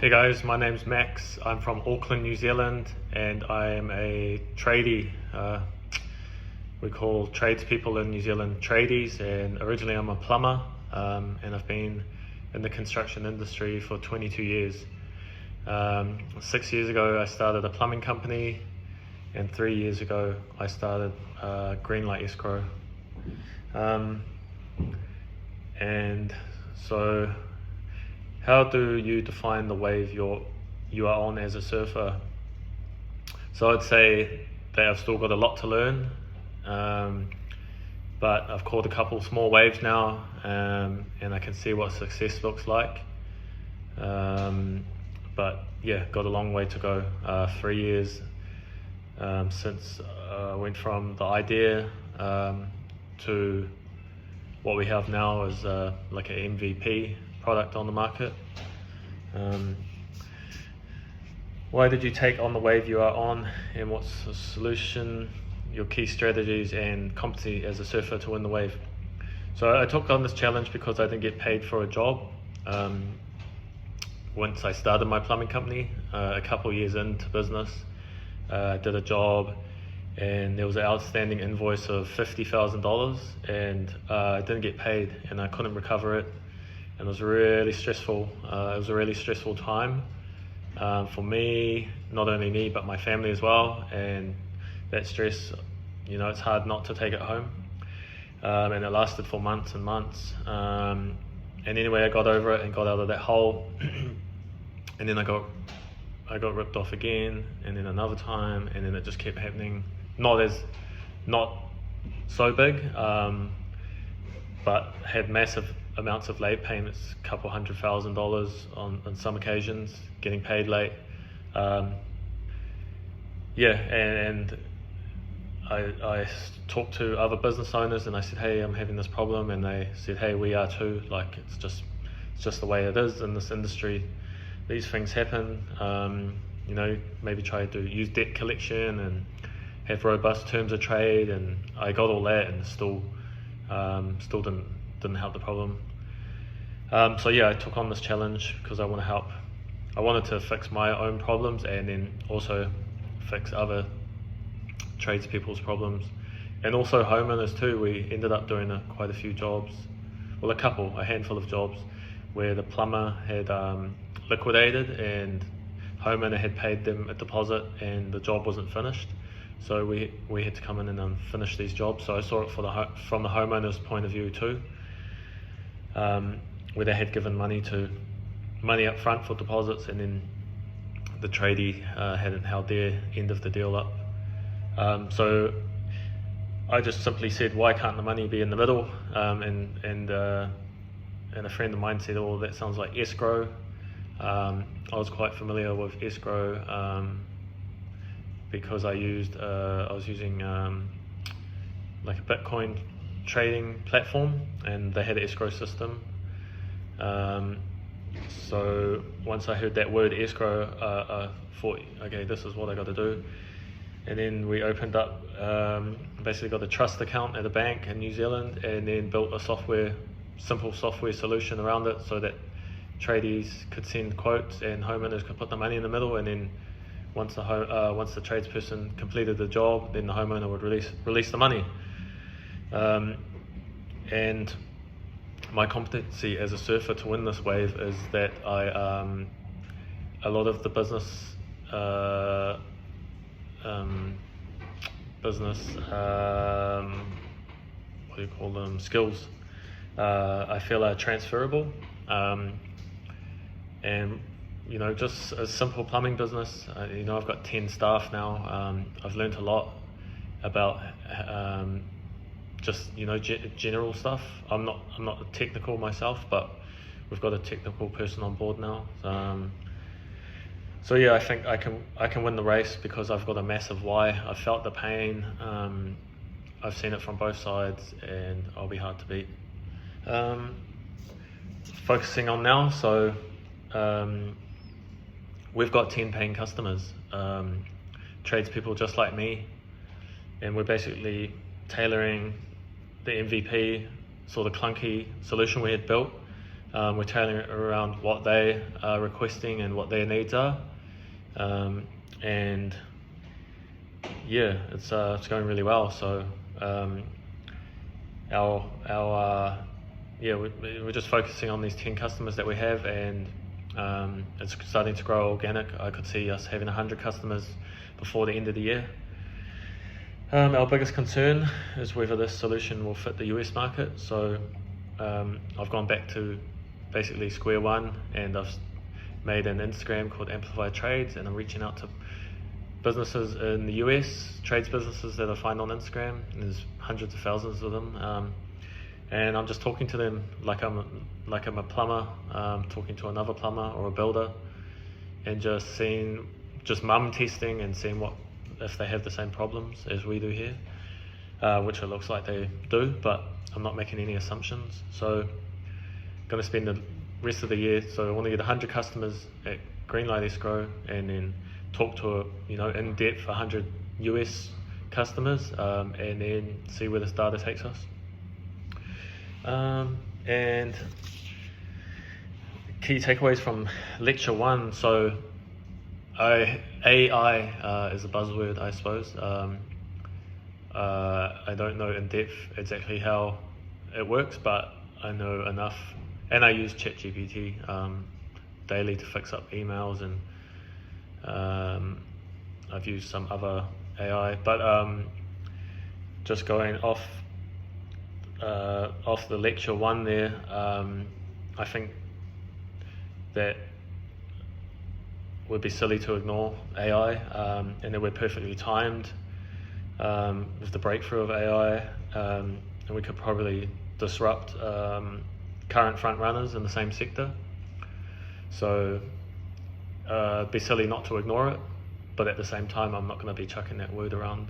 Hey guys, my name's Max. I'm from Auckland, New Zealand, and I am a tradie. We call tradespeople in New Zealand tradies, and originally I'm a plumber, and I've been in the construction industry for 22 years. 6 years ago I started a plumbing company, and 3 years ago I started Greenlight Escrow. And so how do you define the wave you are on as a surfer? So I'd say that I've still got a lot to learn, but I've caught a couple small waves now, and I can see what success looks like. But yeah, got a long way to go. 3 years since I went from the idea to what we have now is like an MVP product on the market. Why did you take on the wave you are on, and what's the solution, your key strategies and competency as a surfer to win the wave? So I took on this challenge because I didn't get paid for a job. Once I started my plumbing company, a couple of years into business, did a job, and there was an outstanding invoice of $50,000, and I didn't get paid, and I couldn't recover it. And it was really stressful. It was a really stressful time for me, not only me, but my family as well. And that stress, it's hard not to take it home. And it lasted for months and months. And anyway, I got over it and got out of that hole. And then I got ripped off again, and then another time, and then it just kept happening. Not so big, but had massive amounts of late payments, a couple $100,000 on some occasions, getting paid late. And I talked to other business owners, and I said, hey, I'm having this problem, and they said, hey, we are too. Like, it's just the way it is in this industry. These things happen. Maybe try to use debt collection and have robust terms of trade, and I got all that, and still didn't help the problem. So yeah, I took on this challenge because I want to help. I wanted to fix my own problems, and then also fix other tradespeople's problems, and also homeowners too. We ended up doing quite a few jobs, well, a handful of jobs where the plumber had liquidated and homeowner had paid them a deposit, and the job wasn't finished. So we had to come in and finish these jobs. So I saw it from the homeowner's point of view too, where they had given money up front for deposits, and then the tradie hadn't held their end of the deal up. So I just simply said, why can't the money be in the middle? And a friend of mine said, oh, that sounds like escrow. I was quite familiar with escrow because I was using like a Bitcoin trading platform, and they had an escrow system. So once I heard that word escrow, I thought, okay, this is what I got to do. And then we opened up, basically got a trust account at a bank in New Zealand, and then built a simple software solution around it, so that tradies could send quotes and homeowners could put the money in the middle, and then once the tradesperson completed the job, then the homeowner would release the money. And my competency as a surfer to win this wave is that a lot of the business skills I feel are transferable. And just a simple plumbing business, I've got 10 staff now. I've learned a lot about just general stuff. I'm not technical myself, but we've got a technical person on board now. So yeah, I think I can win the race because I've got a massive why. I've felt the pain. I've seen it from both sides, and I'll be hard to beat. Focusing on now, so we've got 10 paying customers, tradespeople just like me, and we're basically tailoring the MVP sort of clunky solution we had built We're tailoring it around what they are requesting and what their needs are, and yeah, it's going really well. So we're just focusing on these 10 customers that we have, and it's starting to grow organic. I could see us having 100 customers before the end of the year. Our biggest concern is whether this solution will fit the US market. So I've gone back to basically square one, and I've made an Instagram called Amplify Trades, and I'm reaching out to businesses in the US, trades businesses that I find on Instagram, and there's hundreds of thousands of them, and I'm just talking to them like I'm a plumber, talking to another plumber or a builder, and just mum testing and seeing if they have the same problems as we do here, which it looks like they do, but I'm not making any assumptions. So I'm going to spend the rest of the year, so I want to get 100 customers at Greenlight Escrow, and then talk to in depth 100 US customers, and then see where this data takes us. And key takeaways from lecture 1. So AI is a buzzword, I suppose. I don't know in depth exactly how it works, but I know enough, and I use ChatGPT daily to fix up emails, and I've used some other AI, but just going off the lecture 1 there, I think that would be silly to ignore AI, and that we're perfectly timed with the breakthrough of AI, and we could probably disrupt current front runners in the same sector. So be silly not to ignore it, but at the same time I'm not going to be chucking that word around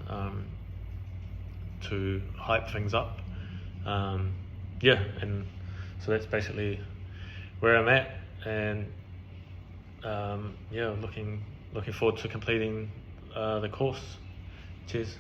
to hype things up. And so that's basically where I'm at, and looking forward to completing the course. Cheers.